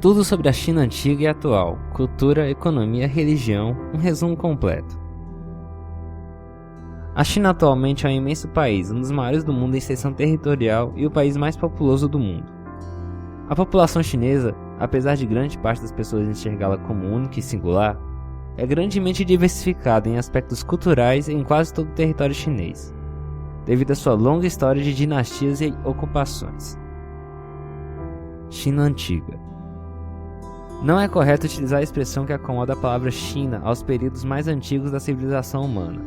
Tudo sobre a China antiga e atual, cultura, economia, religião, um resumo completo. A China atualmente é um imenso país, um dos maiores do mundo em extensão territorial e o país mais populoso do mundo. A população chinesa, apesar de grande parte das pessoas enxergá-la como única e singular, é grandemente diversificada em aspectos culturais em quase todo o território chinês, devido à sua longa história de dinastias e ocupações. China antiga. Não é correto utilizar a expressão que acomoda a palavra China aos períodos mais antigos da civilização humana.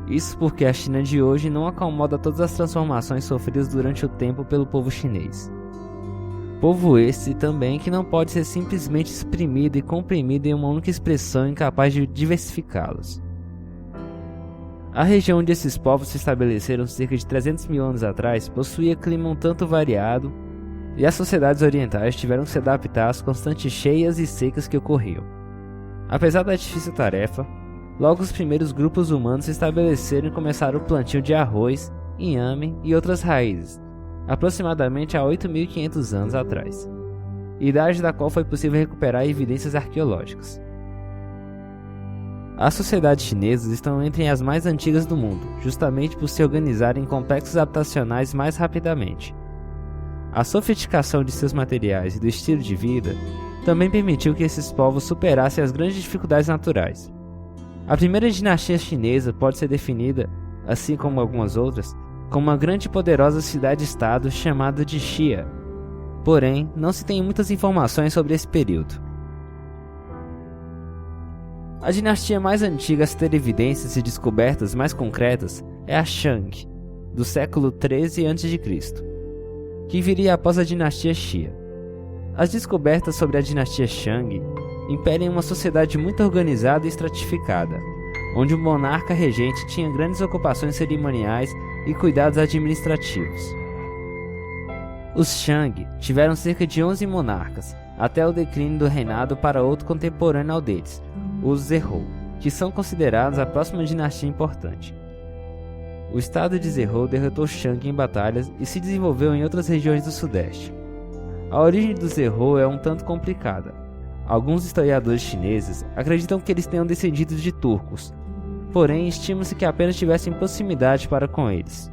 Isso porque a China de hoje não acomoda todas as transformações sofridas durante o tempo pelo povo chinês. Povo esse também que não pode ser simplesmente exprimido e comprimido em uma única expressão incapaz de diversificá-los. A região onde esses povos se estabeleceram cerca de 300 mil anos atrás possuía clima um tanto variado, e as sociedades orientais tiveram que se adaptar às constantes cheias e secas que ocorriam. Apesar da difícil tarefa, logo os primeiros grupos humanos se estabeleceram e começaram o plantio de arroz, inhame e outras raízes, aproximadamente há 8.500 anos atrás, idade da qual foi possível recuperar evidências arqueológicas. As sociedades chinesas estão entre as mais antigas do mundo, justamente por se organizarem em complexos habitacionais mais rapidamente. A sofisticação de seus materiais e do estilo de vida também permitiu que esses povos superassem as grandes dificuldades naturais. A primeira dinastia chinesa pode ser definida, assim como algumas outras, como uma grande e poderosa cidade-estado chamada de Xia. Porém, não se tem muitas informações sobre esse período. A dinastia mais antiga a se ter evidências e descobertas mais concretas é a Shang, do século XIII a.C., que viria após a dinastia Xia. As descobertas sobre a dinastia Shang imperam uma sociedade muito organizada e estratificada, onde o monarca regente tinha grandes ocupações cerimoniais e cuidados administrativos. Os Shang tiveram cerca de 11 monarcas, até o declínio do reinado para outro contemporâneo ao deles, os Zhou, que são considerados a próxima dinastia importante. O estado de Zhou derrotou Shang em batalhas e se desenvolveu em outras regiões do sudeste. A origem dos Zhou é um tanto complicada. Alguns historiadores chineses acreditam que eles tenham descendido de turcos, porém estima-se que apenas tivessem proximidade para com eles.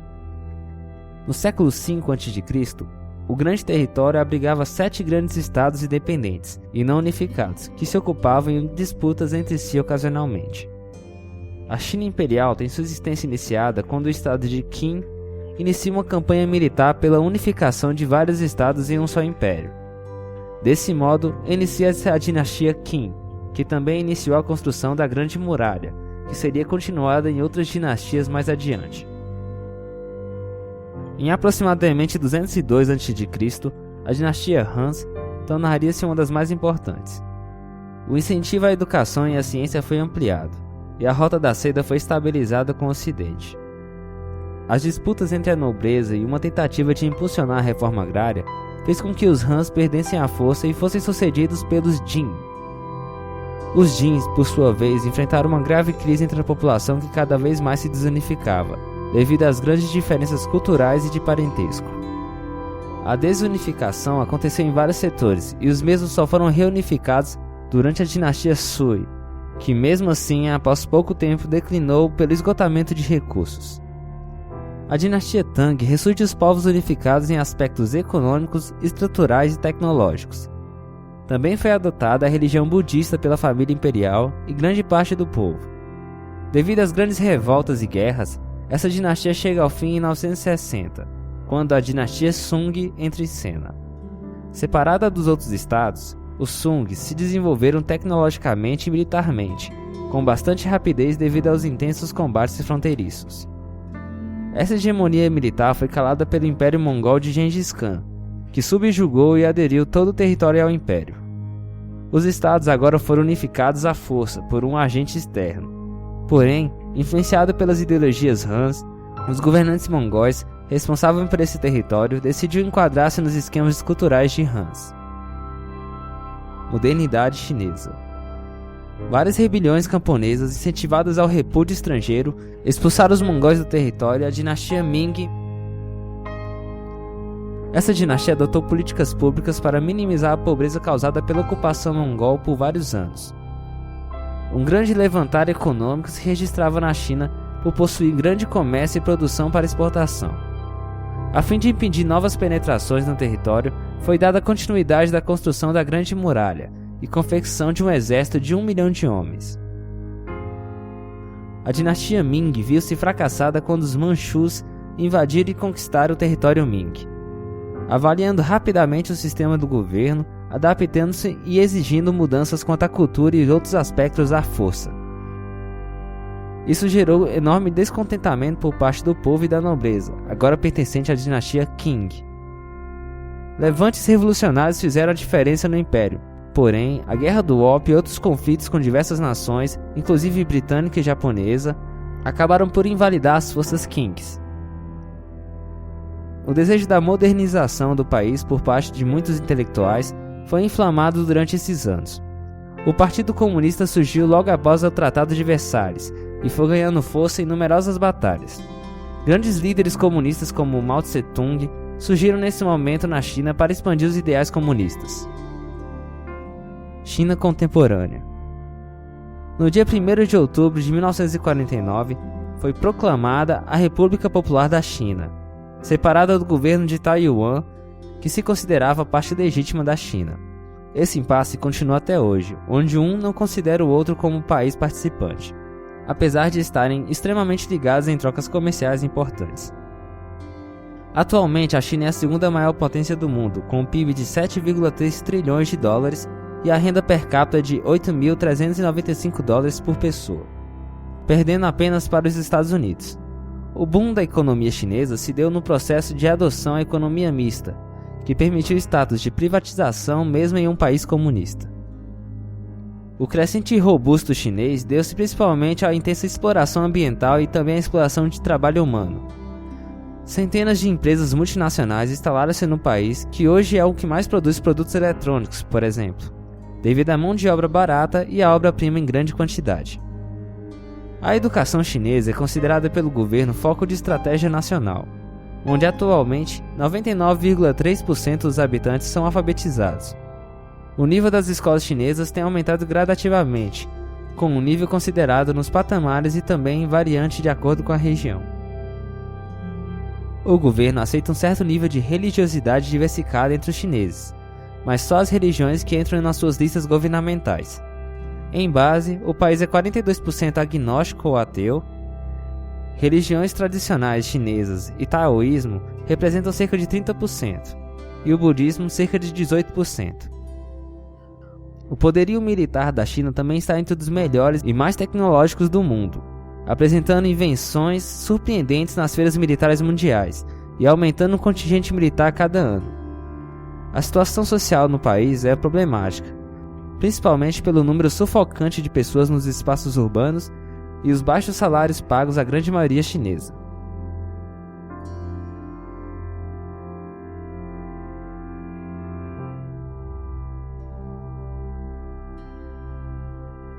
No século V a.C., o grande território abrigava 7 grandes estados independentes e não unificados, que se ocupavam em disputas entre si ocasionalmente. A China Imperial tem sua existência iniciada quando o estado de Qin inicia uma campanha militar pela unificação de vários estados em um só império. Desse modo, inicia-se a dinastia Qin, que também iniciou a construção da Grande Muralha, que seria continuada em outras dinastias mais adiante. Em aproximadamente 202 a.C., a dinastia Han tornaria-se uma das mais importantes. O incentivo à educação e à ciência foi ampliado, e a Rota da Seda foi estabilizada com o Ocidente. As disputas entre a nobreza e uma tentativa de impulsionar a reforma agrária fez com que os Hans perdessem a força e fossem sucedidos pelos Jin. Os Jins, por sua vez, enfrentaram uma grave crise entre a população que cada vez mais se desunificava, devido às grandes diferenças culturais e de parentesco. A desunificação aconteceu em vários setores e os mesmos só foram reunificados durante a dinastia Sui, que mesmo assim, após pouco tempo, declinou pelo esgotamento de recursos. A dinastia Tang ressurge os povos unificados em aspectos econômicos, estruturais e tecnológicos. Também foi adotada a religião budista pela família imperial e grande parte do povo. Devido às grandes revoltas e guerras, essa dinastia chega ao fim em 960, quando a dinastia Sung entra em cena. Separada dos outros estados, os Sung se desenvolveram tecnologicamente e militarmente, com bastante rapidez devido aos intensos combates fronteiriços. Essa hegemonia militar foi calada pelo Império Mongol de Gengis Khan, que subjugou e aderiu todo o território ao Império. Os estados agora foram unificados à força por um agente externo. Porém, influenciado pelas ideologias Hans, os governantes mongóis responsáveis por esse território decidiram enquadrar-se nos esquemas culturais de Hans. Modernidade chinesa. Várias rebeliões camponesas incentivadas ao repúdio estrangeiro expulsaram os mongóis do território e a dinastia Ming Essa dinastia adotou políticas públicas para minimizar a pobreza causada pela ocupação mongol por vários anos. Um grande levantar econômico se registrava na China por possuir grande comércio e produção para exportação. A fim de impedir novas penetrações no território, foi dada continuidade da construção da Grande Muralha e confecção de um exército de 1 milhão de homens. A dinastia Ming viu-se fracassada quando os Manchus invadiram e conquistaram o território Ming, avaliando rapidamente o sistema do governo, adaptando-se e exigindo mudanças quanto à cultura e outros aspectos à força. Isso gerou enorme descontentamento por parte do povo e da nobreza, agora pertencente à dinastia Qing. Levantes revolucionários fizeram a diferença no império, porém, a Guerra do Ópio e outros conflitos com diversas nações, inclusive britânica e japonesa, acabaram por invalidar as forças Qings. O desejo da modernização do país por parte de muitos intelectuais foi inflamado durante esses anos. O Partido Comunista surgiu logo após o Tratado de Versalhes e foi ganhando força em numerosas batalhas. Grandes líderes comunistas como Mao Tse-tung surgiram nesse momento na China para expandir os ideais comunistas. China contemporânea. No dia 1º de outubro de 1949, foi proclamada a República Popular da China, separada do governo de Taiwan, que se considerava parte legítima da China. Esse impasse continua até hoje, onde um não considera o outro como país participante, apesar de estarem extremamente ligados em trocas comerciais importantes. Atualmente, a China é a segunda maior potência do mundo, com um PIB de 7,3 trilhões de dólares e a renda per capita de 8.395 dólares por pessoa, perdendo apenas para os Estados Unidos. O boom da economia chinesa se deu no processo de adoção à economia mista, que permitiu o status de privatização mesmo em um país comunista. O crescente e robusto chinês deu-se principalmente à intensa exploração ambiental e também à exploração de trabalho humano. Centenas de empresas multinacionais instalaram-se no país, que hoje é o que mais produz produtos eletrônicos, por exemplo, devido à mão de obra barata e à obra-prima em grande quantidade. A educação chinesa é considerada pelo governo foco de estratégia nacional, onde atualmente 99,3% dos habitantes são alfabetizados. O nível das escolas chinesas tem aumentado gradativamente, com um nível considerado nos patamares e também variante de acordo com a região. O governo aceita um certo nível de religiosidade diversificada entre os chineses, mas só as religiões que entram nas suas listas governamentais. Em base, o país é 42% agnóstico ou ateu. Religiões tradicionais chinesas e taoísmo representam cerca de 30%, e o budismo cerca de 18%. O poderio militar da China também está entre os melhores e mais tecnológicos do mundo, apresentando invenções surpreendentes nas feiras militares mundiais e aumentando o contingente militar a cada ano. A situação social no país é problemática, principalmente pelo número sufocante de pessoas nos espaços urbanos e os baixos salários pagos à grande maioria chinesa.